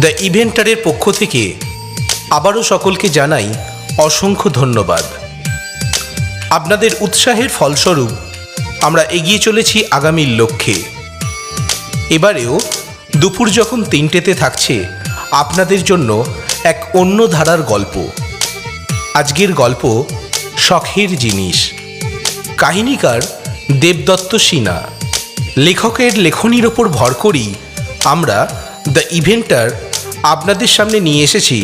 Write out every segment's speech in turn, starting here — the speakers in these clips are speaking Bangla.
দ্য ইভেন্টারের পক্ষ থেকে আবারও সকলকে জানাই অসংখ্য ধন্যবাদ। আপনাদের উৎসাহের ফলস্বরূপ আমরা এগিয়ে চলেছি আগামীর লক্ষ্যে। এবারেও দুপুর যখন 3টেতে থাকছে আপনাদের জন্য এক অন্য ধারার গল্প। আজকের গল্প শখের জিনিস। কাহিনীকার দেবদত্ত সিনহা। লেখকের লেখনীর ওপর ভর করেই আমরা দ্য ইভেন্টার আপনাদের সামনে নিয়ে এসেছি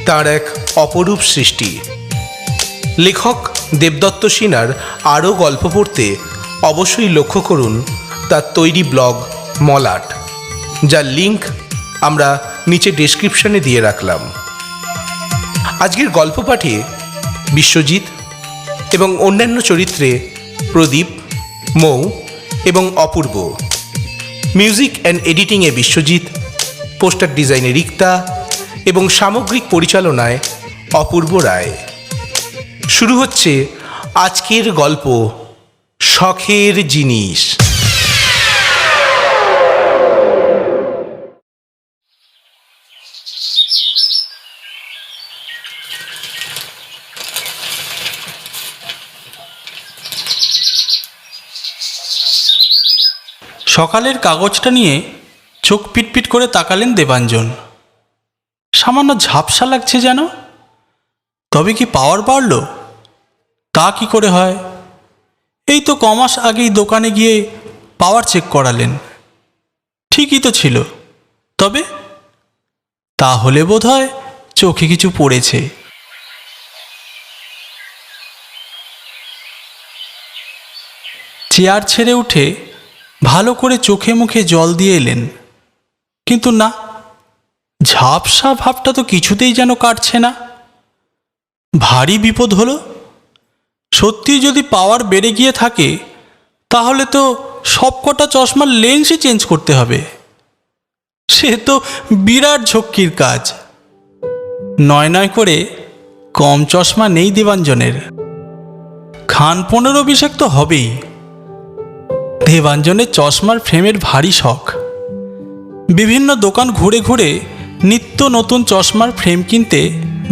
তার এক অপরূপ সৃষ্টি। লেখক দেবদত্ত সিনহার আরও গল্প পড়তে অবশ্যই লক্ষ্য করুন তার তৈরি ব্লগ মলাট, যার লিঙ্ক আমরা নিচে ডেসক্রিপশনে দিয়ে রাখলাম। আজকের গল্প পাঠে বিশ্বজিৎ এবং অন্যান্য চরিত্রে প্রদীপ, মৌ এবং অপূর্ব। মিউজিক অ্যান্ড এডিটিংয়ে বিশ্বজিৎ, পোস্টার ডিজাইনে রিক্তা এবং সামগ্রিক পরিচালনায় অপূর্ব রায়। শুরু হচ্ছে আজকের গল্প শখের জিনিস। সকালের কাগজটা নিয়ে চোখ পিটপিট করে তাকালেন দেবাঞ্জন। সামান্য ঝাপসা লাগছে যেন। তবে কি পাওয়ার বাড়ল? তা কি করে হয়? এই তো কমাস আগেই দোকানে গিয়ে পাওয়ার চেক করালেন, ঠিকই তো ছিল। তবে তাহলে বোধহয় চোখে কিছু পড়েছে। চেয়ার ছেড়ে উঠে ভালো করে চোখে মুখে জল দিয়ে এলেন, কিন্তু না, ঝাপসা ভাবটা তো কিছুতেই যেন কাটছে না। ভারী বিপদ হলো। সত্যি যদি পাওয়ার বেড়ে গিয়ে থাকে তাহলে তো সবকটা চশমার লেন্সই চেঞ্জ করতে হবে। সে তো বিরাট ঝক্কির কাজ। নয় নয় করে কম চশমা নেই দেবাঞ্জনের। খান 15-20 তো হবেই। দেবাঞ্জনের চশমার ফ্রেমের ভারী শখ। বিভিন্ন দোকান ঘুরে ঘুরে নিত্য নতুন চশমার ফ্রেম কিনতে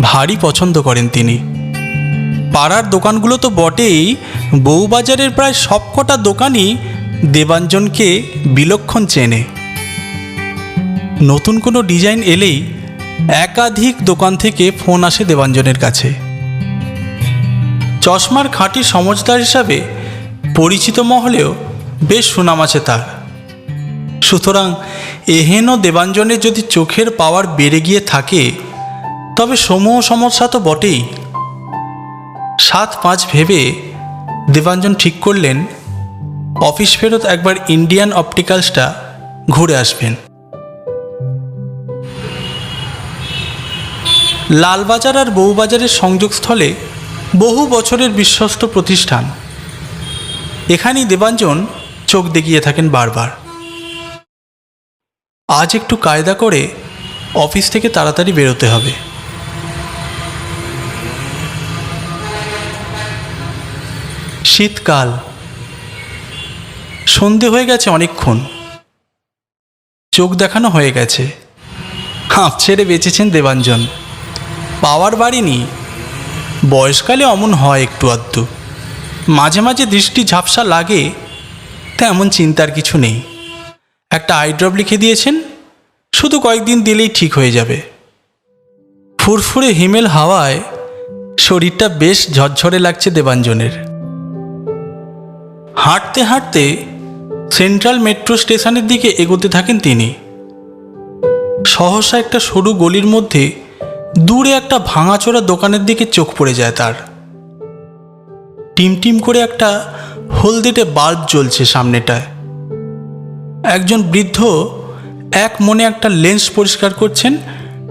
ভারী পছন্দ করেন তিনি। পাড়ার দোকানগুলো তো বটেই, বউবাজারের প্রায় সবকটা দোকানই দেবাঞ্জনকে বিলক্ষণ চেনে। নতুন কোনো ডিজাইন এলেই একাধিক দোকান থেকে ফোন আসে দেবাঞ্জনের কাছে। চশমার খাঁটি সমঝদার হিসাবে পরিচিত মহলেও বেশ সুনাম আছে তার। সুতরাং এহেন দেবাঞ্জনের যদি চোখের পাওয়ার বেড়ে গিয়ে থাকে তবে সমূহ সমস্যা তো বটেই। 7-5 ভেবে দেবাঞ্জন ঠিক করলেন অফিস ফেরত একবার ইন্ডিয়ান অপটিক্যালসটা ঘুরে আসবেন। লালবাজার আর বউবাজারের সংযোগস্থলে বহু বছরের বিশ্বস্ত প্রতিষ্ঠান। এখানেই দেবাঞ্জন চোখ দেখিয়ে থাকেন বারবার। আজ একটু কায়দা করে অফিস থেকে তাড়াতাড়ি বেরোতে হবে। শীতকাল, সন্ধে হয়ে গেছে অনেকক্ষণ। চোখ দেখানো হয়ে গেছে। হাঁপ ছেড়ে বেঁচেছেন দেবাঞ্জন। পাওয়ার বাড়িনি। বয়সকালে অমন হয় একটু আধটু। মাঝে মাঝে দৃষ্টি ঝাপসা লাগে, তেমন চিন্তার কিছু নেই। একটা আই ড্রপ লিখে দিয়েছেন, শুধু কয়েকদিন দিলেই ঠিক হয়ে যাবে। ফুরফুরে হিমেল হাওয়ায় শরীরটা বেশ ঝরঝরে লাগছে দেবাঞ্জনের। হাঁটতে হাঁটতে সেন্ট্রাল মেট্রো স্টেশনের দিকে এগোতে থাকেন তিনি। সহসা একটা সরু গলির মধ্যে দূরে একটা ভাঙাচোরা দোকানের দিকে চোখ পড়ে যায় তার। টিমটিম করে একটা হলদেটে বাল্ব জ্বলছে সামনেটায়। একজন বৃদ্ধ এক মনে একটা লেন্স পরিষ্কার করছেন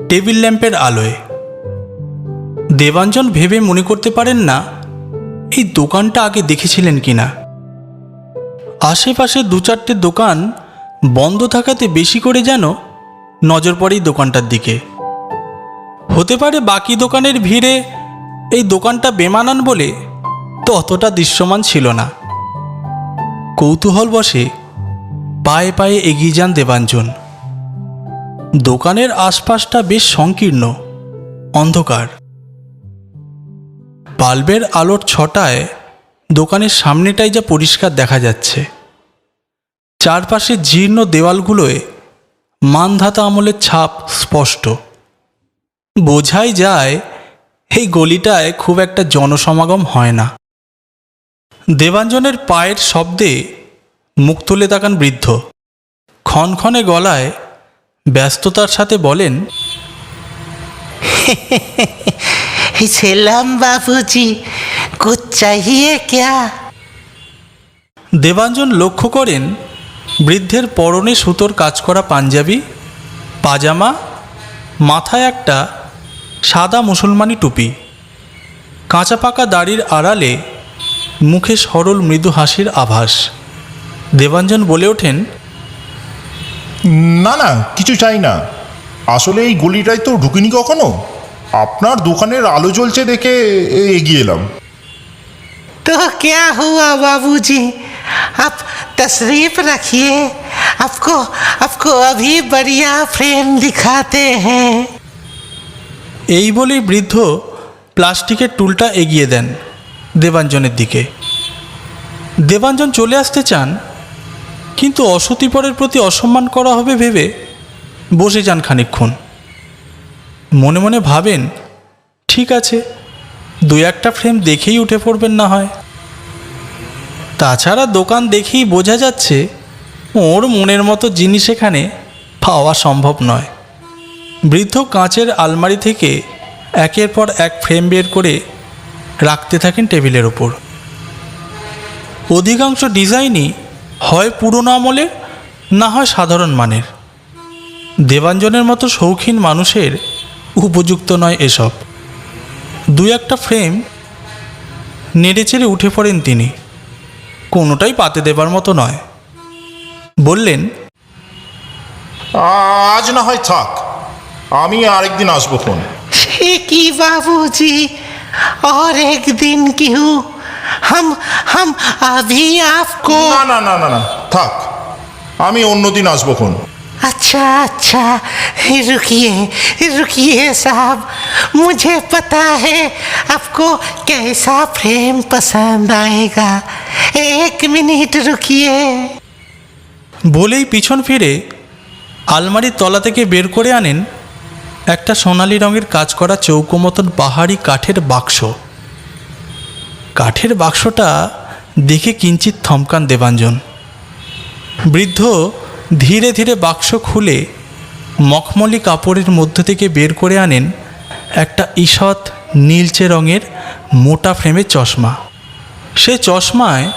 টেবিল ল্যাম্পের আলোয়। দেবাঞ্জন ভেবে মনে করতে পারেন না এই দোকানটা আগে দেখেছিলেন কিনা। আশেপাশে 2-4টে দোকান বন্ধ থাকাতে বেশি করে যেন নজর পড়ে এই দোকানটার দিকে। হতে পারে বাকি দোকানের ভিড়ে এই দোকানটা বেমানান বলে তো অতটা দৃশ্যমান ছিল না। কৌতূহল বশে পায়ে পায়ে এগিয়ে যান দেবাঞ্জন। দোকানের আশপাশটা বেশ সংকীর্ণ, অন্ধকার। বাল্বের আলোর ছটায় দোকানের সামনেটাই যা পরিষ্কার দেখা যাচ্ছে। চারপাশে জীর্ণ দেওয়ালগুলোয় মানধাতা আমলের ছাপ স্পষ্ট। বোঝাই যায় এই গলিটায় খুব একটা জনসমাগম হয় না। দেবাঞ্জনের পায়ের শব্দে মুখ তুলে তাকান বৃদ্ধ। ক্ষণক্ষণে গলায় ব্যস্ততার সাথে বলেন, सलाम बाबूजी, कुछ चाहिए क्या? দেবাঞ্জন লক্ষ্য করেন বৃদ্ধের পরনে সুতোর কাজ করা পাঞ্জাবি, পাজামা, মাথায় একটা সাদা মুসলমানি টুপি। কাঁচা পাকা দাড়ির আড়ালে মুখে সরল মৃদু হাসির আভাস। দেবাঞ্জন বলে ওঠেন, না না, কিছু চাই না। আসলে এই গলিটায় তো ঢুকিনি কখনো। আপনার দোকানের আলো জ্বলছে দেখে এগিয়ে এলাম। तो क्या हुआ बाबूजी, आप तशरीफ रखिए, आपको आपको अभी बढ़िया फ्रेम दिखाते हैं। এই বলেই বৃদ্ধ প্লাস্টিকের টুলটা এগিয়ে দেন দেবাঞ্জনের দিকে। দেবাঞ্জন চলে আসতে চান, কিন্তু অসতিপরের প্রতি অসম্মান করা হবে ভেবে বসে যান খানিকক্ষণ। মনে মনে ভাবেন, ঠিক আছে, দু একটা ফ্রেম দেখেই উঠে পড়বেন না হয়। তাছাড়া দোকান দেখেই বোঝা যাচ্ছে ওর মনের মতো জিনিস এখানে পাওয়া সম্ভব নয়। বৃদ্ধ কাঁচের আলমারি থেকে একের পর এক ফ্রেম বের করে রাখতে থাকেন টেবিলের ওপর। অধিকাংশ ডিজাইনই হয় পুরনো আমলের, না হয় সাধারণ মানের। দেবাঞ্জনের মতো শৌখিন মানুষের উপযুক্ত নয় এসব। দু একটা ফ্রেম নেড়েচেড়ে উঠে পড়েন তিনি, কোনোটাই পাতে দেবার মতো নয়। বললেন, আজ না হয় থাক, আমি আরেকদিন আসবো ফোন। की बाबूजी, और एक दिन क्यों? हम अभी आपको। না না না না না, থাক, আমি অন্যদিন আসবো ফোন। अच्छा अच्छा, रुकिए रुकिए साहब, मुझे पता है आपको कैसा फ्रेम पसंद आएगा। एक मिनट रुकिए। বলেই পিছন ফিরে আলমারির তলা থেকে বের করে আনেন একটা সোনালি রঙের কাজ করা চৌকো মতন পাহাড়ি কাঠের বাক্স। কাঠের বাক্সটা দেখে কিঞ্চিত থমকান দেবাঞ্জন। বৃদ্ধ ধীরে ধীরে বাক্স খুলে মখমলি কাপড়ের মধ্য থেকে বের করে আনেন একটা ঈষৎ নীলচে রঙের মোটা ফ্রেমের চশমা। সে চশমায়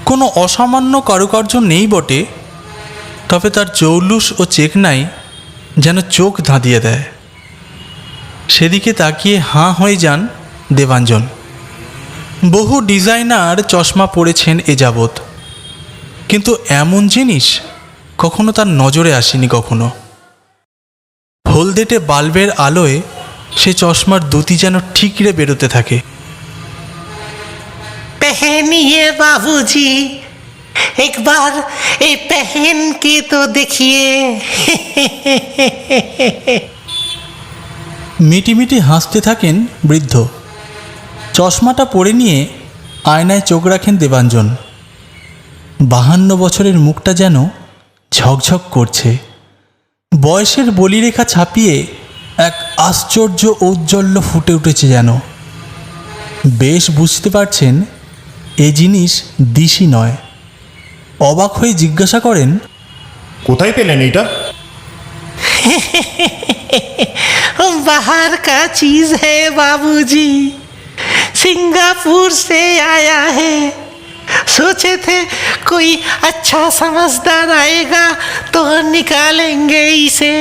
কোনো অসামান্য কারুকার্য নেই বটে, তবে তার জৌলুস ও চেকনাই যেন চোখ ধাঁধিয়ে দেয়। সেদিকে তাকিয়ে হাঁ হয়ে যান দেবাঞ্জন। বহু ডিজাইনার চশমা পরেছেন এ যাবৎ, কিন্তু এমন জিনিস কখনো তার নজরে আসেনি কখনো। হলদেটে বাল্বের আলোয় সে চশমার দুটি যেন ঠিকরে বেরোতে থাকে। पहनिए बाबूजी, एक बार ये पहन के तो देखिए। মিটিমিটি হাসতে থাকেন বৃদ্ধ। চশমাটা পরে নিয়ে আয়নায় চোখ রাখেন দেবাঞ্জন। 52 বছরের মুখটা যেন ঝকঝক করছে। বয়সের বলিরেখা ছাপিয়ে এক আশ্চর্য ঔজ্জ্বল্য ফুটে উঠেছে যেন। বেশ বুঝতে পারছেন এ জিনিস দিশি নয়। অবাক হয়ে জিজ্ঞাসা করেন, কোথায় পেলেন এটা? बाहर का चीज है बाबूजी, सिंगापुर से आया है। सोचे थे कोई अच्छा समझदार आएगा तो निकालेंगे इसे।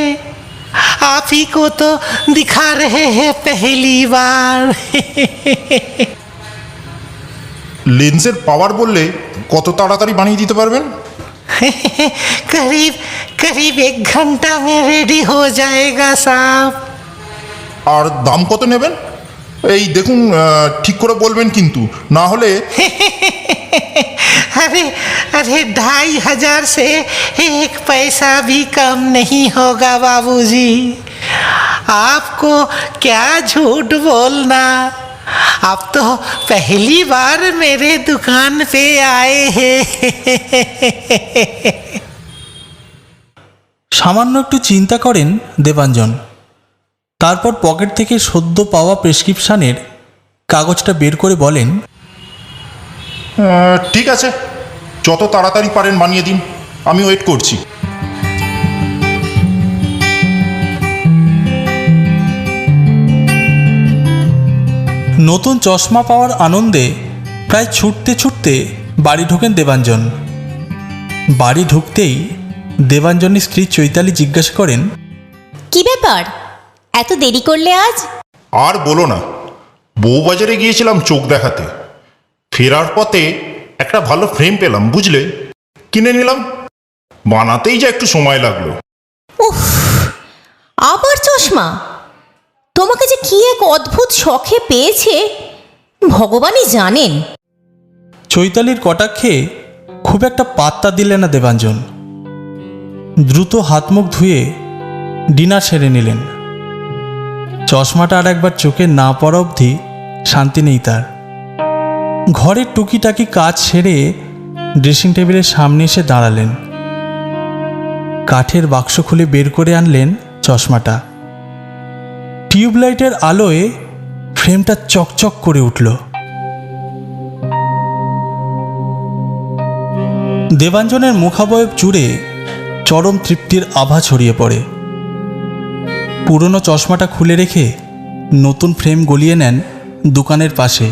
आप ही को तो दिखा रहे हैं पहली बार। লেন্সের পাওয়ার বললে কত তাড়াতাড়ি বানিয়ে দিতে পারবেন? करीब करीब 1 घंटा में रेडी हो जाएगा साहब। আর দাম কত নেবেন? এই দেখুন, ঠিক করে বলবেন কিন্তু, না হলে। अरे अरे 2500 से 1 पैसा भी कम नहीं होगा बाबूजी। आपको क्या झूठ बोलना, आप तो पहली बार मेरे दुकान पे आए हैं। সামান্য একটু চিন্তা করেন দেবাঞ্জন। তারপর পকেট থেকে সদ্য পাওয়া প্রেসক্রিপশানের কাগজটা বের করে বলেন, ঠিক আছে, যত তাড়াতাড়ি পারেন বানিয়ে দিন, আমি ওয়েট করছি। নতুন চশমা পাওয়ার আনন্দে প্রায় ছুটতে ছুটতে বাড়ি ঢোকেন দেবাঞ্জন। বাড়ি ঢুকতেই দেবাঞ্জনের স্ত্রী চৈতালি জিজ্ঞাসা করেন, কি ব্যাপার, এত দেরি করলে আজ? আর বলো না, বউবাজারে গিয়েছিলাম চোখ দেখাতে, ফেরার পথে একটা ভালো ফ্রেম পেলাম বুঝলে, কিনে নিলাম। বানাতেই যা একটু সময় লাগলো। উফ, আবার চশমা! তোমাকে যে কি এক অদ্ভুত শখে পেয়েছে ভগবানই জানেন। চৈতালির কটাক্ষে খুব একটা পাত্তা দিলেন না দেবাঞ্জন। দ্রুত হাত মুখ ধুয়ে ডিনার সেরে নিলেন। চশমাটা আর একবার চোখে না পড়া অবধি শান্তি নেই তার। ঘরের টুকিটাকি কাজ সেরে ড্রেসিং টেবিলের সামনে এসে দাঁড়ালেন। কাঠের বাক্স খুলে বের করে আনলেন চশমাটা। টিউবলাইটের আলোয় ফ্রেমটা চকচক করে উঠল। দেবাঞ্জনের মুখাবয়ব জুড়ে চরম তৃপ্তির আভা ছড়িয়ে পড়ে। পুরনো চশমাটা খুলে রেখে নতুন ফ্রেম গলিয়ে নেন দোকানের পাশে।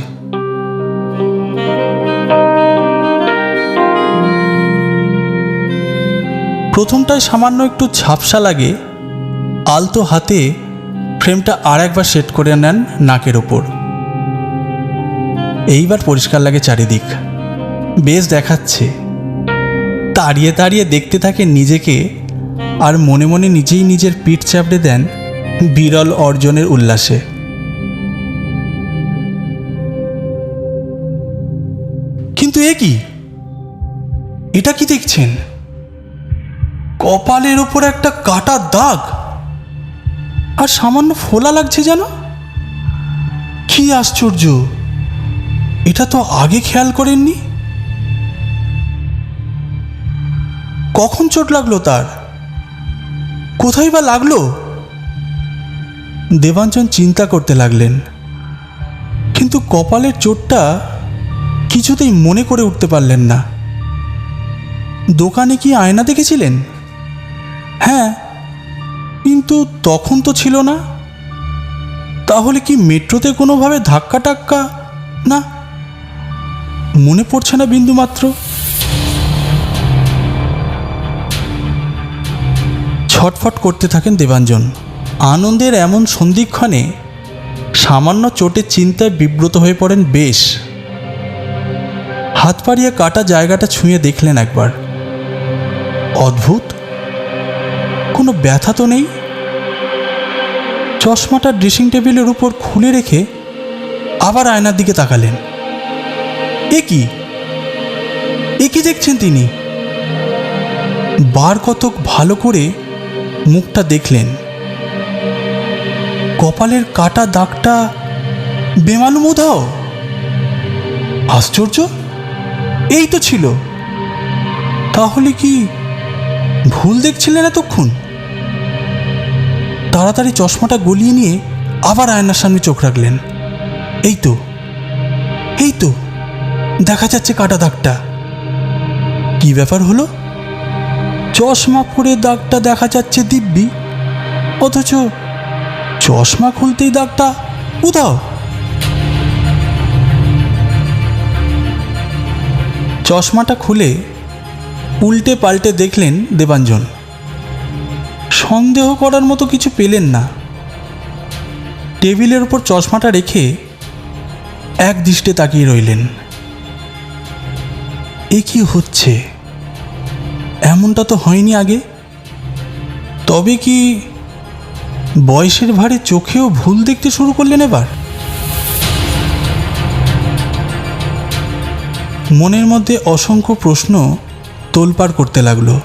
প্রথমটায় সামান্য একটু ঝাপসা লাগে। আলতো হাতে ফ্রেমটা আর একবার সেট করে নেন নাকের ওপর। এইবার পরিষ্কার লাগে চারিদিক, বেশ দেখাচ্ছে। তাড়িয়ে তাড়িয়ে দেখতে থাকেন নিজেকে, আর মনে মনে নিজেই নিজের পিঠ চাপড়ে দেন বিরল অর্জনের উল্লাসে। কিন্তু এ কি, এটা কি দেখছেন? কপালের ওপর একটা কাটা দাগ, আর সামান্য ফোলা লাগছে যেন। কি আশ্চর্য, এটা তো আগে খেয়াল করেননি। কখন চোট লাগলো তার? কোথায় বা লাগলো? দেবাঞ্জন চিন্তা করতে লাগলেন, কিন্তু কপালের চোটটা কিছুতেই মনে করে উঠতে পারলেন না। দোকানে কি আয়না দেখেছিলেন? হ্যাঁ, কিন্তু তখন তো ছিল না। তাহলে কি মেট্রোতে কোনোভাবে ধাক্কা টাক্কা? না, মনে পড়ছে না বিন্দুমাত্র। ছটফট করতে থাকেন দেবাঞ্জন। আনন্দের এমন সন্ধিক্ষণে সামান্য চোটের চিন্তায় বিব্রত হয়ে পড়েন বেশ। হাত পাড়িয়ে কাটা জায়গাটা ছুঁয়ে দেখলেন একবার। অদ্ভুত, কোনো ব্যথা তো নেই। চশমাটা ড্রেসিং টেবিলের উপর খুলে রেখে আবার আয়নার দিকে তাকালেন। এ কি দেখছেন তিনি? বার কতক ভালো করে মুখটা দেখলেন। কপালের কাটা দাগটা বেমালুম উধাও। আশ্চর্য, এই তো ছিল। তাহলে কি ভুল দেখছিলেন এতক্ষণ? তাড়াতাড়ি চশমাটা গলিয়ে নিয়ে আবার আয়নার সামনে চোখ রাখলেন। এই তো দেখা যাচ্ছে কাটা দাগটা। কি ব্যাপার হলো? চশমা পরে দাগটা দেখা যাচ্ছে দিব্যি, অথচ চশমা খুলতেই দাগটা উধাও। চশমাটা খুলে উল্টে পাল্টে দেখলেন দেবাঞ্জন। সন্দেহ করার মতো কিছু পেলেন না। টেবিলের উপর চশমাটা রেখে এক দৃষ্টে তাকিয়ে রইলেন। এ কি হচ্ছে? এমনটা তো হয়নি আগে। তবে কি বয়সের ভারে চোখেও ভুল দেখতে শুরু করলেন এবার? মনের মধ্যে অসংখ্য প্রশ্ন তোলপাড় করতে লাগলো।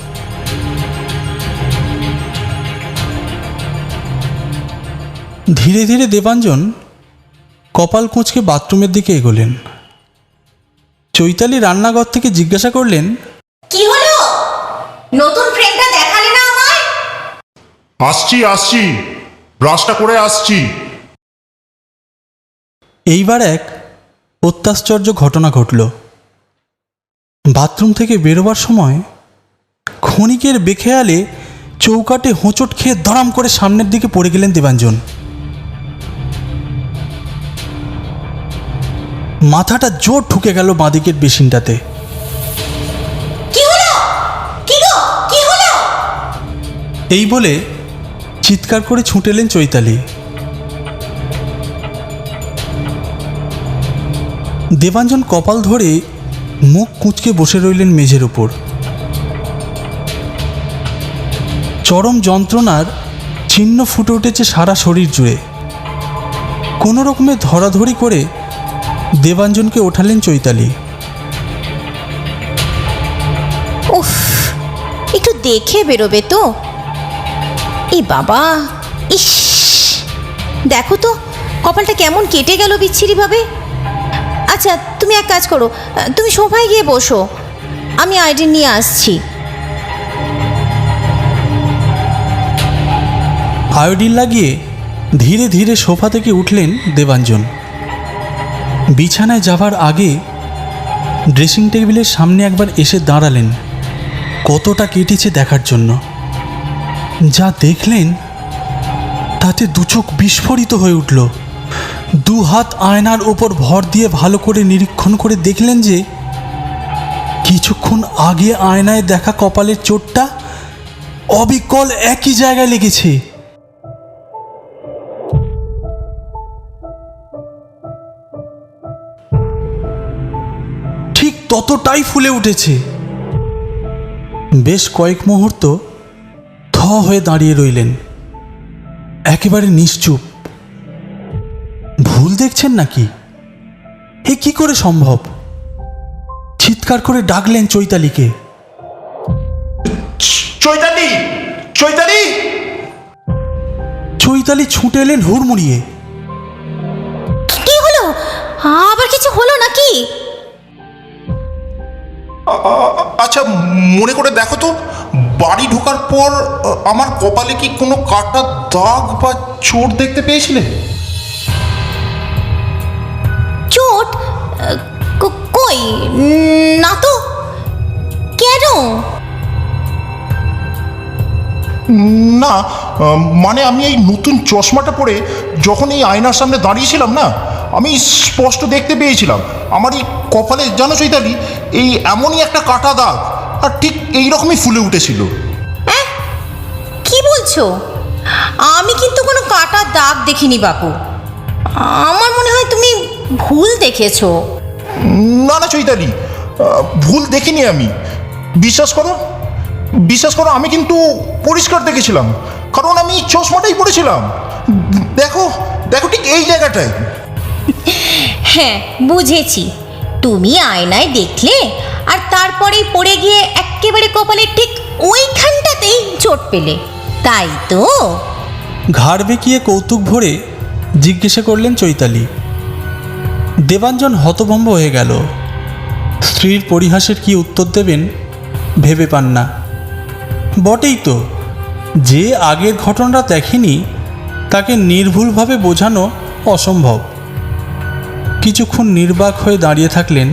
ধীরে ধীরে দেবাঞ্জন কপাল কুঁচকে বাথরুমের দিকে এগোলেন। চৈতালি রান্নাঘর থেকে জিজ্ঞাসা করলেন, কি হলো? নতুন ফ্রেমটা দেখালে না আমায়? আসছি, ব্রাশটা করে আসছি। এইবার এক অত্যাশ্চর্য ঘটনা ঘটল। বাথরুম থেকে বেরোবার সময় ক্ষণিকের বেখেয়ালে চৌকাটে হোঁচট খেয়ে ধরাম করে সামনের দিকে পড়ে গেলেন দেবাঞ্জন। মাথাটা জোর ঠুকে গেল বাঁদিকের বেসিনটাতে। কি হলো? কি গো? কি হলো? এই বলে চিৎকার করে ছুটে এলেন চৈতালি। দেবাঞ্জন কপাল ধরে মুখ কুঁচকে বসে রইলেন মেঝের উপর। চরম যন্ত্রণার চিহ্ন ফুটে উঠেছে সারা শরীর জুড়ে। কোনো রকমে ধরাধরি করে দেবাঞ্জনকে ওঠালেন চৈতালি। উফ, একটু দেখে বেরোবে তো। এ বাবা, ইস, দেখো তো কপালটা কেমন কেটে গেল বিচ্ছিরিভাবে। আচ্ছা, তুমি এক কাজ করো, তুমি সোফায় গিয়ে বসো, আমি আয়োডিন নিয়ে আসছি। আয়োডিন লাগিয়ে ধীরে ধীরে সোফা থেকে উঠলেন দেবাঞ্জন। বিছানায় যাবার আগে ড্রেসিং টেবিলের সামনে একবার এসে দাঁড়ালেন কতটা কেটেছে দেখার জন্য। যা দেখলেন তাতে দুচোখ বিস্ফোরিত হয়ে উঠল। দু হাত আয়নার ওপর ভর দিয়ে ভালো করে নিরীক্ষণ করে দেখলেন যে কিছুক্ষণ আগে আয়নায় দেখা কপালের চোটটা অবিকল একই জায়গায় লেগেছে। ঠিক ততটাই ফুলে উঠেছে। বেশ কয়েক মুহূর্ত থ হয়ে দাঁড়িয়ে রইলেন, একেবারে নিশ্চুপ। ভুল দেখছেন নাকি? এ কি করে সম্ভব? চিৎকার করে ডাকলেন চৈতালিকে। চৈতালি! চৈতালি ছুটে এলেন হুড়মুড়িয়ে। কি হলো? আবার কিছু হলো নাকি? আচ্ছা, মনে করে দেখো তো, বাড়ি ঢোকার পর আমার কপালে কি কোনো কাটা দাগ বা চোট দেখতে পেয়েছিলে? চোট? কই না তো। কেন? না, মানে আমি এই নতুন চশমাটা পরে যখন এই আয়নার সামনে দাঁড়িয়েছিলাম না, আমি স্পষ্ট দেখতে পেয়েছিলাম আমার এই কপালে, জানো চৈতালি, এই এমনই একটা কাটা দাগ, আর ঠিক এই রকমই ফুলে উঠেছিল। কি বলছো? আমি কিন্তু কোনো কাটা দাগ দেখিনি বাপু। আমার মনে হয় তুমি ভুল দেখেছো। না না চৈতালি, ভুল দেখিনি আমি। বিশ্বাস করো, আমি কিন্তু পরিষ্কার দেখেছিলাম, কারণ আমি চশমাটাই পরেছিলাম। দেখো ঠিক এই জায়গাটায়। হ্যাঁ, বুঝেছি। তুমি আয়নায় দেখলে আর তারপরেই পড়ে গিয়ে একেবারে কপালের ঠিক ওইখানটাতেই চোট পেলে, তাই তো? ঘাড় বেঁকিয়ে কৌতুক ভরে জিজ্ঞাসা করলেন চৈতালি। দেবাঞ্জন হতভম্ব হয়ে গেল। স্ত্রীর পরিহাসের কি উত্তর দেবেন ভেবে পান না। বটেই তো, যে আগের ঘটনাটা দেখেনি তাকে নির্ভুলভাবে বোঝানো অসম্ভব। কিছুক্ষণ নির্বাক হয়ে দাঁড়িয়ে থাকলেন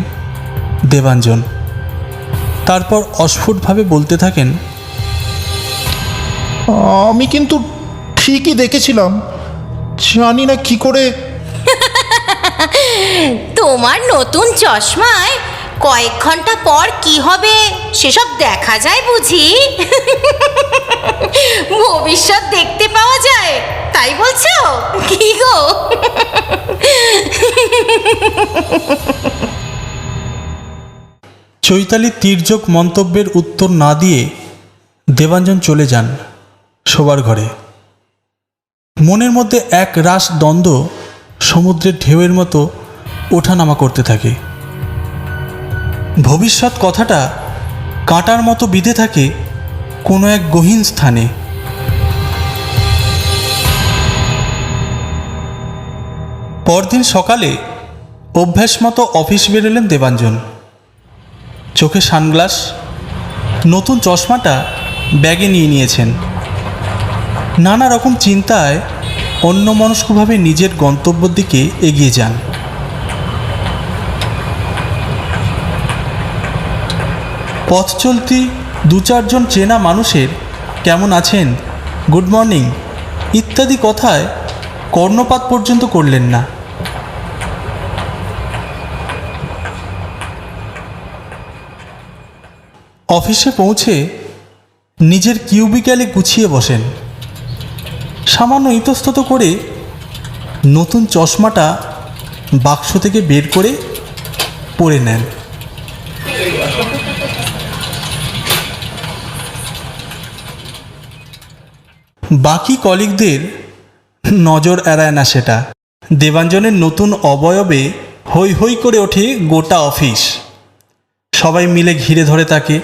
দেবাঞ্জন। তারপর অস্ফুটভাবে বলতে থাকেন, আমি কিন্তু ঠিকই দেখেছিলাম, জানি না কি করে। তোমার নতুন চশমায় কয়েক ঘন্টা পর কি হবে সেসব দেখা যায় বুঝি? ভবিষ্যৎ দেখতে পাওয়া যায়, তাই বলছো? কি গো? চৈতালি তীর্যক মন্তব্যের উত্তর না দিয়ে দেবাঞ্জন চলে যান শোবার ঘরে। মনের মধ্যে এক রাস দ্বন্দ্ব সমুদ্রের ঢেউয়ের মতো ওঠানামা করতে থাকে। ভবিষ্যৎ কথাটা কাঁটার মতো বিঁধে থাকে কোনো এক গহীন স্থানে। পরদিন সকালে অভ্যাস মতো অফিস বেরোলেন দেবাঞ্জন। চোখে সানগ্লাস, নতুন চশমাটা ব্যাগে নিয়ে নিয়েছেন। নানা রকম চিন্তায় অন্যমনস্কভাবে নিজের গন্তব্যের দিকে এগিয়ে যান। পথ চলতি দু চারজন চেনা মানুষের কেমন আছেন, গুড মর্নিং ইত্যাদি কথায় কর্ণপাত পর্যন্ত করলেন না। অফিসে পৌঁছে নিজের কিউবিক্যালে গুছিয়ে বসেন। সামান্য ইতস্তত করে নতুন চশমাটা বাক্স থেকে বের করে পরে নেন। বাকি কলিগদের নজর এড়ায় না সেটা। দেবাঞ্জনের নতুন অবয়বে হৈ হৈ করে ওঠে গোটা অফিস। সবাই মিলে ঘিরে ধরে তাকে।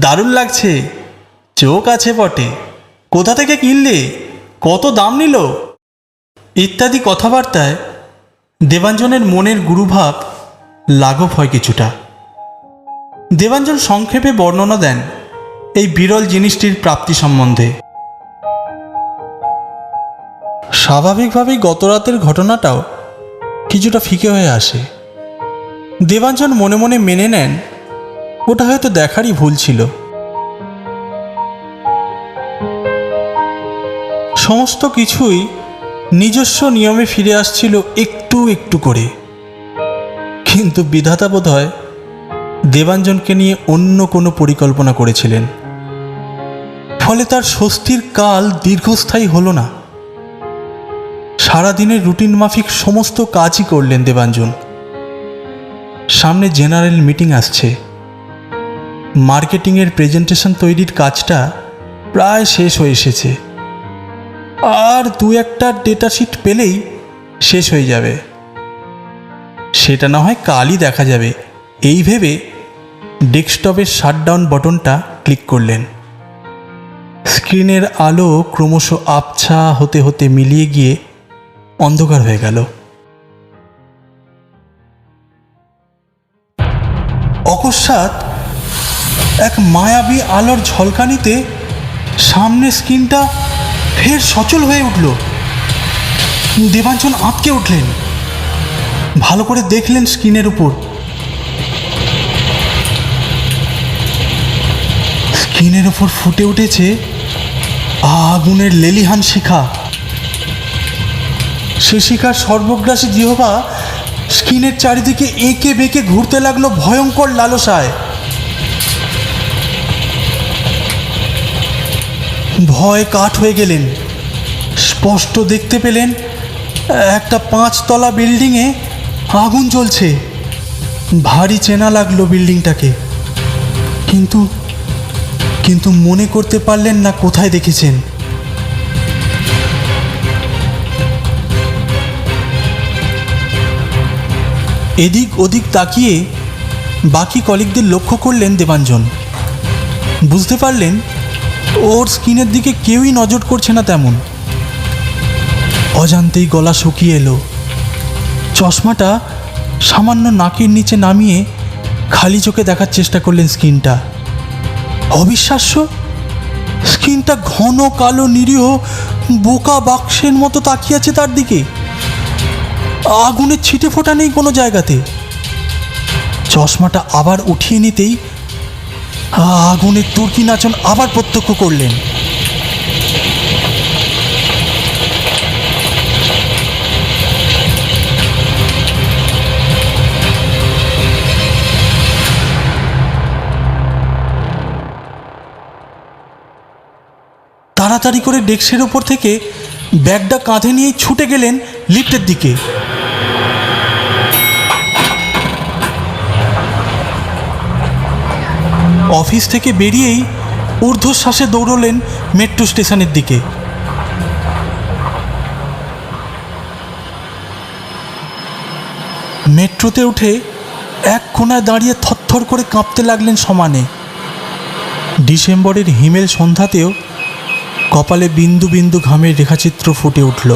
দারুণ লাগছে, চোখ আছে বটে, কোথা থেকে কিনলে, কত দাম নিল ইত্যাদি কথাবার্তায় দেবাঞ্জনের মনের গুরুভাব লাঘব হয় কিছুটা। দেবাঞ্জন সংক্ষেপে বর্ণনা দেন এই বিরল জিনিসটির প্রাপ্তি সম্বন্ধে। স্বাভাবিকভাবেই গতরাতের ঘটনাটাও কিছুটা ফিকে হয়ে আসে। দেবাঞ্জন মনে মনে মেনে নেন ওটা হয়তো দেখারই ভুল ছিল। সমস্ত কিছুই নিজস্ব নিয়মে ফিরে আসছিল একটু একটু করে। কিন্তু বিধাতা বোধহয় দেবাঞ্জনকে নিয়ে অন্য কোনো পরিকল্পনা করেছিলেন, ফলে তার স্বস্তির কাল দীর্ঘস্থায়ী হলো না। সারাদিনের রুটিন মাফিক সমস্ত কাজই করলেন দেবাঞ্জন। সামনে জেনারেল মিটিং আসছে, মার্কেটিংয়ের প্রেজেন্টেশন তৈরির কাজটা প্রায় শেষ হয়ে এসেছে, আর দু একটা ডেটা শিট পেলেই শেষ হয়ে যাবে। সেটা না হয় কালই দেখা যাবে, এই ভেবে ডেস্কটপের শাটডাউন বাটনটা ক্লিক করলেন। স্ক্রিনের আলো ক্রমশ আবছা হতে হতে মিলিয়ে গিয়ে অন্ধকার হয়ে গেল। অকস্মাৎ এক মায়াবী আলোর ঝলকানিতে সামনে স্ক্রিনটা ফের সচল হয়ে উঠল। দেবাঞ্জন আঁতকে উঠলেন, ভালো করে দেখলেন স্ক্রিনের উপর। স্ক্রিনের উপর ফুটে উঠেছে আগুনের লেলিহান শিখা। সে শিখার সর্বগ্রাসী জিহ্বা স্ক্রিনের চারিদিকে এঁকে বেঁকে ঘুরতে লাগলো ভয়ঙ্কর লালসায়। ভয় কাঠ হয়ে গেলেন। স্পষ্ট দেখতে পেলেন একটা 5 তলা বিল্ডিংয়ে আগুন জ্বলছে। ভারী চেনা লাগলো বিল্ডিংটাকে, কিন্তু কিন্তু মনে করতে পারলেন না কোথায় দেখেছেন। এদিক ওদিক তাকিয়ে বাকি কলিগদের লক্ষ্য করলেন দেবাঞ্জন। বুঝতে পারলেন ওর স্ক্রিনের দিকে কেউই নজর করছে না তেমন। অজান্তেই গলা শুকিয়ে এলো। চশমাটা সামান্য নাকের নিচে নামিয়ে খালি চোখে দেখার চেষ্টা করলেন স্ক্রিনটা। অবিশ্বাস্য, স্ক্রিনটা ঘন কালো নিরীহ বোকা বাক্সের মতো তাকিয়ে আছে তার দিকে। আগুনের ছিটে ফোটা নেই কোনো জায়গাতে। চশমাটা আবার উঠিয়ে নিতেই আগুনের তুর্কি নাচন আবার প্রত্যক্ষ করলেন। তাড়াতাড়ি করে ডেস্কের ওপর থেকে ব্যাগটা কাঁধে নিয়ে ছুটে গেলেন লিফটের দিকে। অফিস থেকে বেরিয়েই ঊর্ধ্বশ্বাসে দৌড়লেন মেট্রো স্টেশনের দিকে। মেট্রোতে উঠে এক কোণায় দাঁড়িয়ে থরথর করে কাঁপতে লাগলেন সমানে। ডিসেম্বরের হিমেল সন্ধ্যাতেও কপালে বিন্দু বিন্দু ঘামের রেখাচিত্র ফুটে উঠল।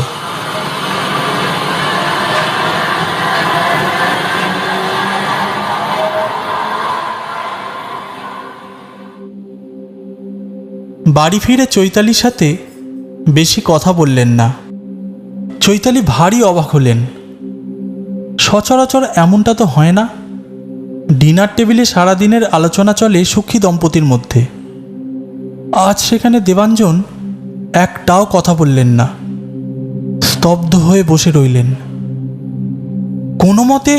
বাড়ি ফিরে চৈতালির সাথে বেশি কথা বললেন না। চৈতালি ভারী অবাক হলেন। সচরাচর এমনটা তো হয় না। ডিনার টেবিলে সারাদিনের আলোচনা চলে সুখী দম্পতির মধ্যে। আজ সেখানে দেবাঞ্জন একটাও কথা বললেন না, স্তব্ধ হয়ে বসে রইলেন। কোনো মতে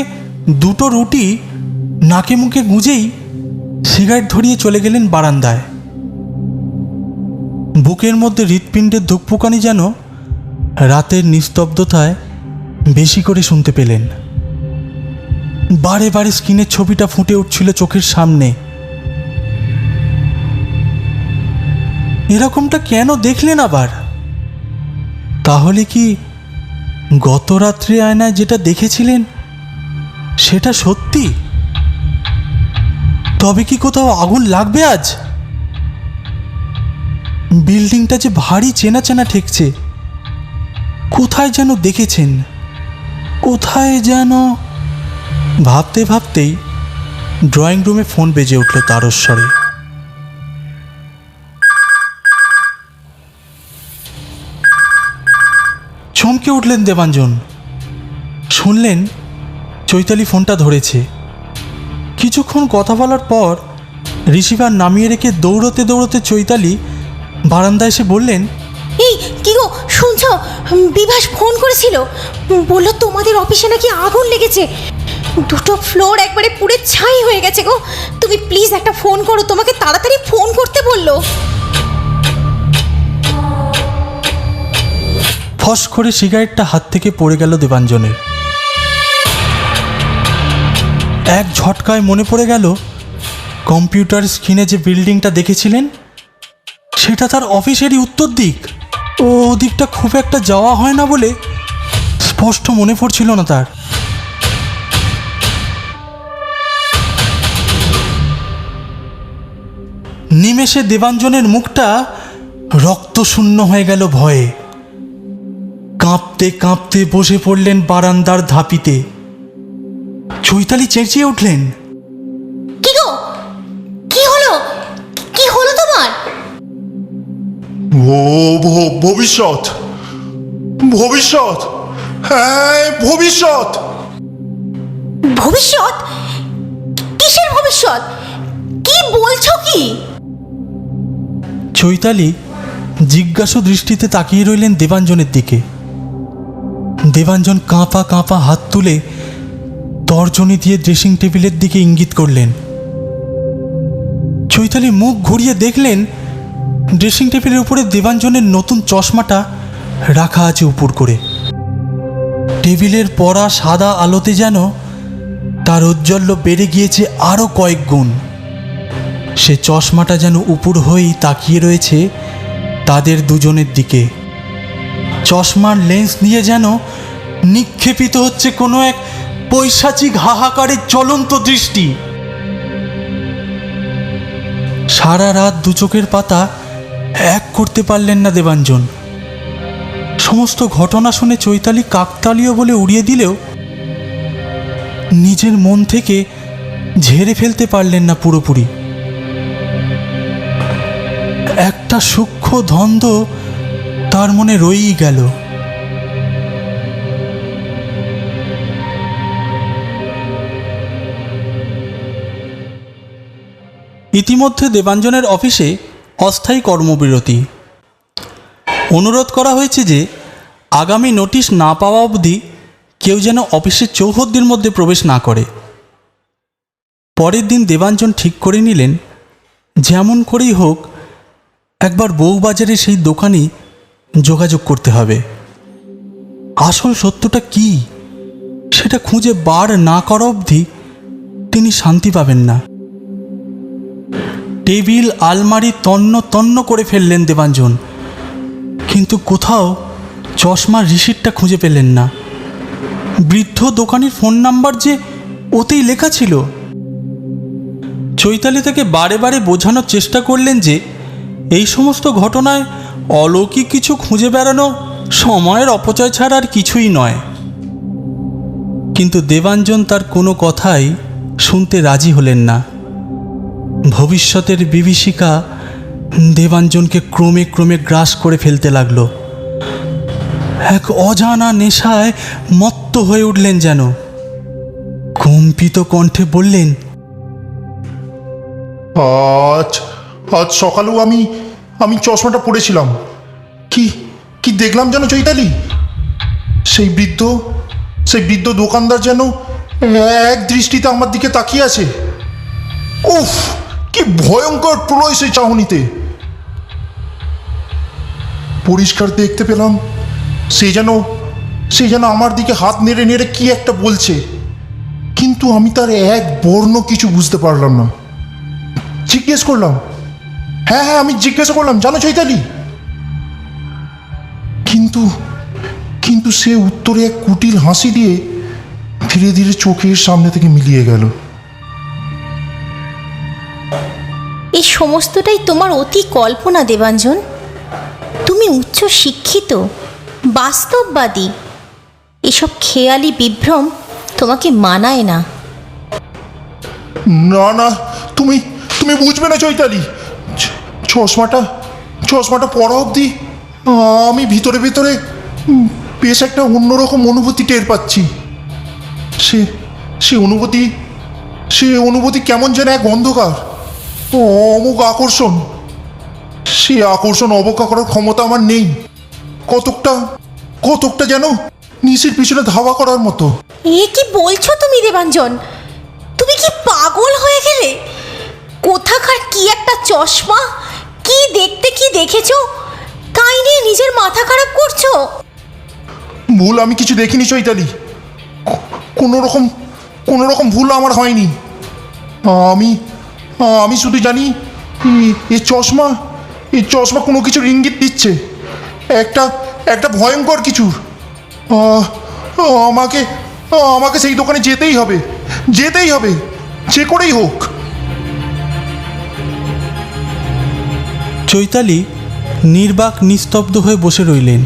দুটো রুটি নাকে মুখে গুঁজেই সিগারেট ধরিয়ে চলে গেলেন বারান্দায়। বুকের মধ্যে হৃৎপিণ্ডের ধুকপুকানি যেন রাতের নিস্তব্ধতায় বেশি করে শুনতে পেলেন। বারে বারে স্ক্রিনের ছবিটা ফুটে উঠছিল চোখের সামনে। এরকমটা কেন দেখলেন আবার? তাহলে কি গত রাত্রে আয়নায় যেটা দেখেছিলেন সেটা সত্যি? তবে কি কোথাও আগুন লাগবে আজ? বিল্ডিংটা যে ভারী চেনা চেনা ঠেকছে। কোথায় যেন দেখেছেন, কোথায় যেন। ভাবতে ভাবতেই ড্রয়িং রুমে ফোন বেজে উঠল তারস্বরে। চমকে উঠলেন দেবাঞ্জন। শুনলেন চৈতালি ফোনটা ধরেছে। কিছুক্ষণ কথা বলার পর রিসিভার নামিয়ে রেখে দৌড়তে দৌড়তে চৈতালি বারান্দায় এসে বললেন, এই কি গো শুনছো? বিভাস ফোন করেছিল, বললো তোমাদের অফিসে নাকি আগুন লেগেছে। দুটো ফ্লোর একবারে পুড়ে ছাই হয়ে গেছে গো। তুমি প্লিজ একটা ফোন করো, তোমাকে তাড়াতাড়ি ফোন করতে বললো। ফস করে সিগারেটটা হাত থেকে পড়ে গেল দেবাঞ্জনের। এক ঝটকায় মনে পড়ে গেল কম্পিউটার স্ক্রিনে যে বিল্ডিংটা দেখেছিলেন সেটা তার অফিসেরই উত্তর দিক। ও দিকটা খুব একটা যাওয়া হয় না বলে স্পষ্ট মনে পড়ছিল না তার। নিমেষে দেবাঞ্জনের মুখটা রক্তশূন্য হয়ে গেল ভয়ে। কাঁপতে কাঁপতে বসে পড়লেন বারান্দার ধাপিতে। চৈতালি চেঁচিয়ে উঠলেন, কি গো, কি হলো? কি হলো তোমার? ও ভবিষ্যৎ, ভবিষ্যৎ, হ্যাঁ ভবিষ্যৎ। ভবিষ্যৎ? কিসের ভবিষ্যৎ? কি বলছো কি? চৈতালি জিজ্ঞাসু দৃষ্টিতে তাকিয়ে রইলেন দেবাঞ্জনের দিকে। দেবাঞ্জন কাঁপা কাঁপা হাত তুলে তর্জনী দিয়ে ড্রেসিং টেবিলের দিকে ইঙ্গিত করলেন। চৈতালি মুখ ঘুরিয়ে দেখলেন ড্রেসিং টেবিলের উপরে দেবাঞ্জনের নতুন চশমাটা রাখা আছে উপর করে। টেবিলের পরা সাদা আলোতে যেন তার ঔজ্জ্বল্য বেড়ে গিয়েছে আরও কয়েক গুণ। সে চশমাটা যেন উপুর হয়েই তাকিয়ে রয়েছে তাদের দুজনের দিকে। চশমার লেন্স দিয়ে যেন নিক্ষেপিত হচ্ছে কোনো এক পৈশাচিক হাহাকারের জ্বলন্ত দৃষ্টি। সারা রাত দু চোখের পাতা এক করতে পারলেন না দেবাঞ্জন। সমস্ত ঘটনা শুনে চৈতালি কাকতালীয় বলে উড়িয়ে দিলেও নিজের মন থেকে ঝেড়ে ফেলতে পারলেন না পুরোপুরি। একটা সূক্ষ্ম দ্বন্দ্ব তার মনে রয়েই গেল। ইতিমধ্যে দেবাঞ্জনের অফিসে অস্থায়ী কর্মবিরতি। অনুরোধ করা হয়েছে যে আগামী নোটিশ না পাওয়া অবধি কেউ যেন অফিসের চৌহদ্দির মধ্যে প্রবেশ না করে। পরের দিন দেবাঞ্জন ঠিক করে নিলেন যেমন করেই হোক একবার বউবাজারে সেই দোকানে যোগাযোগ করতে হবে। আসল সত্যটা কি সেটা খুঁজে বার না করা অবধি তিনি শান্তি পাবেন না। টেবিল আলমারি তন্ন তন্ন করে ফেললেন দেবাঞ্জন, কিন্তু কোথাও চশমার রিসিটটা খুঁজে পেলেন না। বৃদ্ধ দোকানির ফোন নাম্বার যে ওতেই লেখা ছিল। চৈতালি তাকে বারে বারে বোঝানোর চেষ্টা করলেন যে এই সমস্ত ঘটনায় অলৌকিক কিছু খুঁজে বেড়ানো সময়ের অপচয় ছাড়া আর কিছুই নয়। কিন্তু দেবাঞ্জন তার কোনো কথাই শুনতে রাজি হলেন না। ভবিষ্যতের বিভীষিকা দেবাঞ্জনকে ক্রমে ক্রমে গ্রাস করে ফেলতে লাগলো। এক অজানা নেশায় মত্ত হয়ে উঠলেন যেন। কম্পিত কণ্ঠে বললেন, আজ আজ সকালেও আমি চশমাটা পরেছিলাম। কি কি দেখলাম যেন চৈতালি? সেই বৃদ্ধ দোকানদার যেন এক দৃষ্টিতে আমার দিকে তাকিয়ে আছে। উফ, কি ভয়ঙ্কর প্রলয় সেই চাহনিতে! পরিষ্কার দেখতে পেলাম সে যেন আমার দিকে হাত নেড়ে নেড়ে কি একটা বলছে, কিন্তু আমি তার এক বর্ণ কিছু বুঝতে পারলাম না। জিজ্ঞেস করলাম, হ্যাঁ আমি জিজ্ঞাসা করলাম, জানো চৈতালি? কিন্তু সে উত্তরে এক কুটিল হাসি দিয়ে ধীরে ধীরে চোখের সামনে থেকে মিলিয়ে গেল। এই সমস্তটাই তোমার অতি কল্পনা দেবাঞ্জন। তুমি উচ্চ শিক্ষিত, বাস্তববাদী। এসব খেয়ালি বিভ্রম তোমাকে মানায় না। না না, তুমি বুঝবে না চৈতালি। চশমাটা পরা অবধি আমি ভিতরে ভিতরে বেশ একটা অন্যরকম অনুভূতি টের পাচ্ছি। সে অনুভূতি কেমন যেন এক অন্ধকার অমুক আকর্ষণ। সে আকর্ষণ অবজ্ঞা করার ক্ষমতা আমার নেই। কতকটা যেন নিচের পিছনে ধাওয়া করার মতো। এ কি বলছো তুমি দেবাঞ্জন? তুমি কি পাগল হয়ে গেলে? কোথাকার কি একটা চশমা, কি দেখতে কি দেখেছো, তাই নিয়ে নিজের মাথা খারাপ করছো? ভুল আমি কিছু দেখিনি চৈতালি। কোনো রকম ভুল আমার হয়নি। আমি শুধু জানি এই চশমা কোনো কিছুর ইঙ্গিত দিচ্ছে, একটা ভয়ঙ্কর কিছুর। আমাকে সেই দোকানে যেতেই হবে, যে করেই হোক। চৈতালি নির্বাক নিস্তব্ধ হয়ে বসে রইলেন।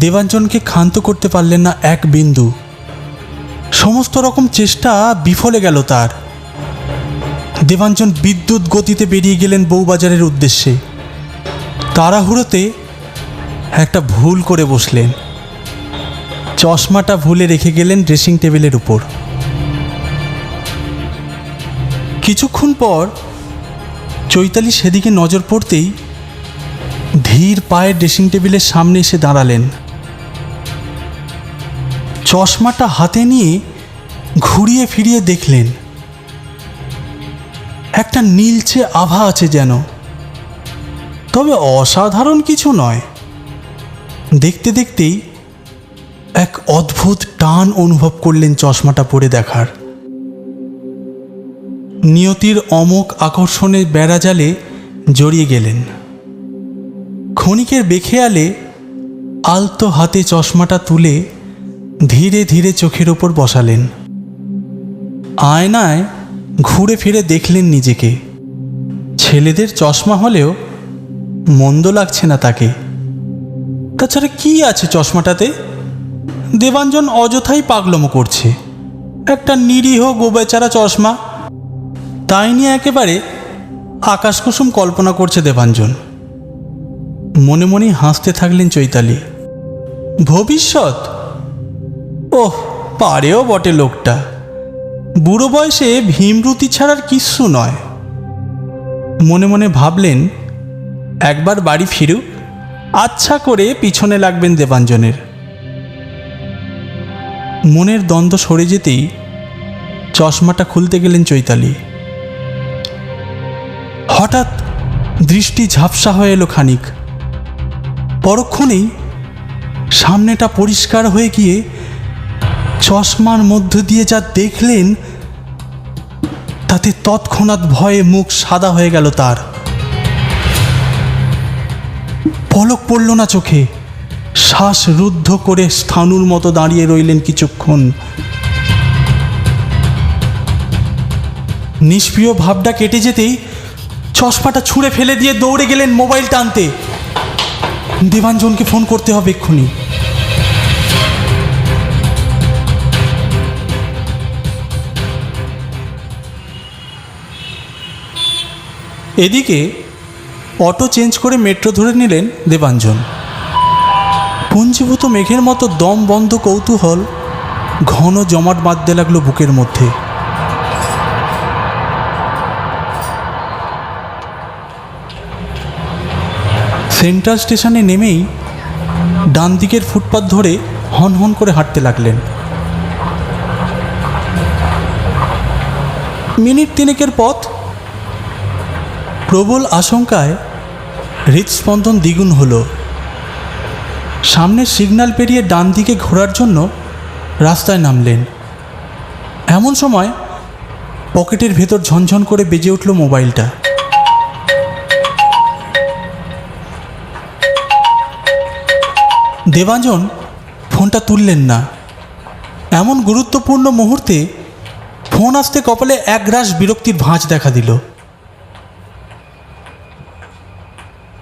দেবাঞ্জনকে ক্ষান্ত করতে পারলেন না এক বিন্দু। সমস্ত রকম চেষ্টা বিফলে গেল তার। দেবাঞ্জন বিদ্যুৎ গতিতে বেরিয়ে গেলেন বউবাজারের উদ্দেশ্যে। তাড়াহুড়োতে একটা ভুল করে বসলেন। চশমাটা ভুলে রেখে গেলেন ড্রেসিং টেবিলের উপর। কিছুক্ষণ পর চৈতালি সেদিকে নজর পড়তেই ধীর পায়ে ড্রেসিং টেবিলের সামনে এসে দাঁড়ালেন। চশমাটা হাতে নিয়ে ঘুরিয়ে ফিরিয়ে দেখলেন একটা নীলচে আভা আছে যেন, তবে অসাধারণ কিছু নয়। দেখতে দেখতেই এক অদ্ভুত টান অনুভব করলেন চশমাটা পরে দেখার। নিয়তির অমোঘ আকর্ষণের বেড়াজালে জড়িয়ে গেলেন। ক্ষণিকের বেখেয়ালে আলতো হাতে চশমাটা তুলে ধীরে ধীরে চোখের ওপর বসালেন। আয়নায় ঘুরে ফিরে দেখলেন নিজেকে। ছেলেদের চশমা হলেও মন্দ লাগছে না তাকে। তাছাড়া কি আছে চশমাটাতে? দেবাঞ্জন অযথাই পাগলমো করছে। একটা নিরীহ গোবেচারা চশমা, তাই নিয়ে একেবারে আকাশকুসুম কল্পনা করছে দেবাঞ্জন। মনে মনেই হাসতে থাকলেন চৈতালি। ভবিষ্যৎ? ওহ, পারেও বটে লোকটা। বুড়ো বয়সে ভীমরুতি ছাড়ার কিচ্ছু নয়। মনে মনে ভাবলেন একবার বাড়ি ফিরুক, আচ্ছা করে পিছনে লাগবেন দেবাঞ্জনের। মনের দ্বন্দ্ব সরে যেতেই চশমাটা খুলতে গেলেন চৈতালি। হঠাৎ দৃষ্টি ঝাপসা হয়ে এলো খানিক। পরক্ষণেই সামনেটা পরিষ্কার হয়ে গিয়ে চশমার মধ্য দিয়ে যা দেখলেন তাতে তৎক্ষণাৎ ভয়ে মুখ সাদা হয়ে গেল তার। পলক পড়ল না চোখে। শ্বাস রুদ্ধ করে স্থাণুর মতো দাঁড়িয়ে রইলেন কিছুক্ষণ। নিষ্প্রিয় ভাবটা কেটে যেতেই চশমাটা ছুঁড়ে ফেলে দিয়ে দৌড়ে গেলেন মোবাইলটা আনতে। দেবাঞ্জনকে ফোন করতে হবে এক্ষুনি। এদিকে অটো চেঞ্জ করে মেট্রো ধরে নিলেন দেবাঞ্জন। পুঞ্জীভূত মেঘের মতো দম বন্ধ কৌতূহল ঘন জমাট বাঁধতে লাগলো বুকের মধ্যে। সেন্ট্রাল স্টেশনে নেমেই ডান দিকের ফুটপাত ধরে হন হন করে হাঁটতে লাগলেন। মিনিট তিনেকের পথ। প্রবল আশঙ্কায় হৃদস্পন্দন দ্বিগুণ হলো। সামনের সিগন্যাল পেরিয়ে ডান দিকে ঘোরার জন্য রাস্তায় নামলেন। এমন সময় পকেটের ভেতর ঝনঝন করে বেজে উঠল মোবাইলটা। দেবাঞ্জন ফোনটা তুললেন না। এমন গুরুত্বপূর্ণ মুহূর্তে ফোন আসতে কপালে একরাশ বিরক্তির ভাঁজ দেখা দিল।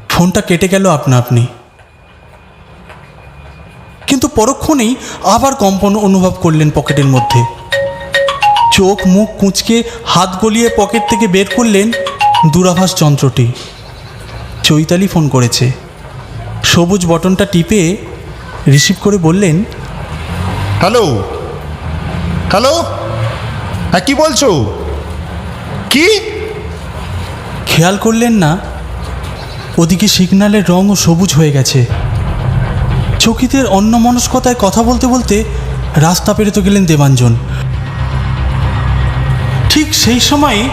ফোনটা কেটে গেল আপনা আপনি। কিন্তু পরক্ষণেই আবার কম্পন অনুভব করলেন পকেটের মধ্যে। চোখ মুখ কুঁচকে হাত গলিয়ে পকেট থেকে বের করলেন দূরাভাষ যন্ত্রটি। চৈতালি ফোন করেছে। সবুজ বটনটা টিপে রিসিভ করে বললেন, হ্যালো হ্যালো, হ্যাঁ কী বলছো? কি? খেয়াল করলেন না ওদিকে সিগন্যালের রঙও সবুজ হয়ে গেছে। চকিতের অন্যমনস্কতায় কথা বলতে বলতে রাস্তা পেরোতে গেলেন দেবাঞ্জন। ঠিক সেই সময়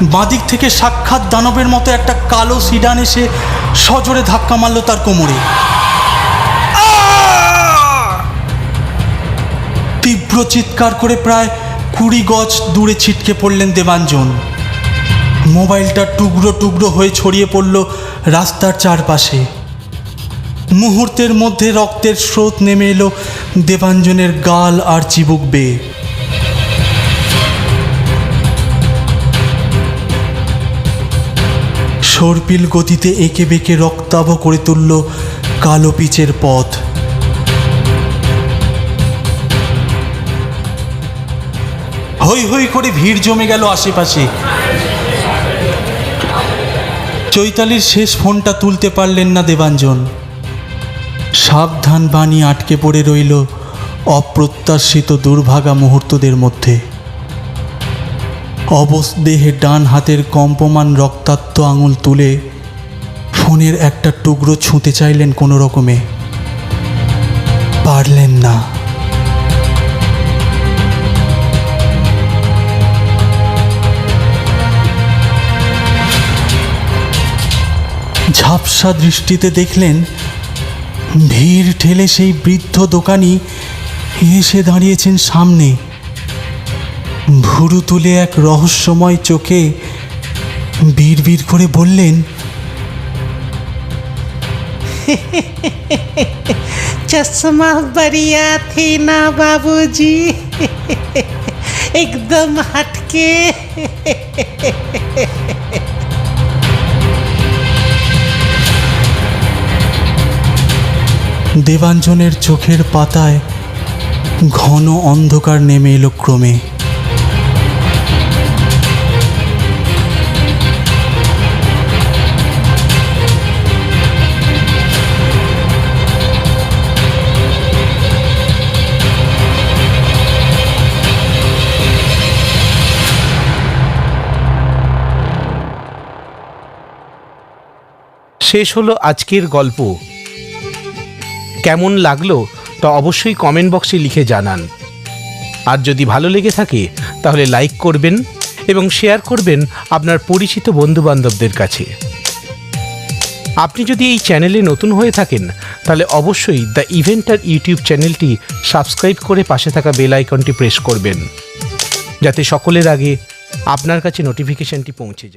বাঁদিক থেকে সাক্ষাৎ দানবের মতো একটা কালো সিডান এসে সজোরে ধাক্কা মারল তার কোমরে। তীব্র চিৎকার করে প্রায় 20 গজ দূরে ছিটকে পড়লেন দেবাঞ্জন। মোবাইলটা টুকরো টুকরো হয়ে ছড়িয়ে পড়ল রাস্তার চারপাশে। মুহূর্তের মধ্যে রক্তের স্রোত নেমে এলো দেবাঞ্জনের গাল আর চিবুক বেয়ে। সর্পিল গতিতে এঁকে বেঁকে রক্তাভ করে তুলল কালো পিচের পথ। হই হই করে ভিড় জমে গেল আশেপাশে। চৈতালির শেষ ফোনটা তুলতে পারলেন না দেবাঞ্জন। সাবধান বাণী আটকে পড়ে রইল অপ্রত্যাশিত দুর্ভাগা মুহূর্তদের মধ্যে। অবশ দেহে ডান হাতের কম্পমান রক্তাক্ত আঙুল তুলে ফোনের একটা টুকরো ছুঁতে চাইলেন কোনো রকমে, পারলেন না। ঝাপসা দৃষ্টিতে দেখলেন ভিড় ঠেলে সেই বৃদ্ধ দোকানি এসে দাঁড়িয়েছেন সামনে। ভুরু তুলে এক রহস্যময় চোখে বিড়বিড় করে বললেন, चश्मा बढ़िया थी ना बाबूजी, एकदम हटके। দেবাঞ্জনের চোখের পাতায় ঘন অন্ধকার নেমে এলো ক্রমে। শেষ হলো আজকের গল্প। কেমন লাগলো তা অবশ্যই কমেন্ট বক্সে লিখে জানান। আর যদি ভালো লেগে থাকে তাহলে লাইক করবেন এবং শেয়ার করবেন আপনার পরিচিত বন্ধুবান্ধবদের কাছে। আপনি যদি এই চ্যানেলে নতুন হয়ে থাকেন তাহলে অবশ্যই দ্য ইভেন্টার ইউটিউব চ্যানেলটি সাবস্ক্রাইব করে পাশে থাকা বেল আইকনটি প্রেস করবেন, যাতে সকলের আগে আপনার কাছে নোটিফিকেশনটি পৌঁছে যায়।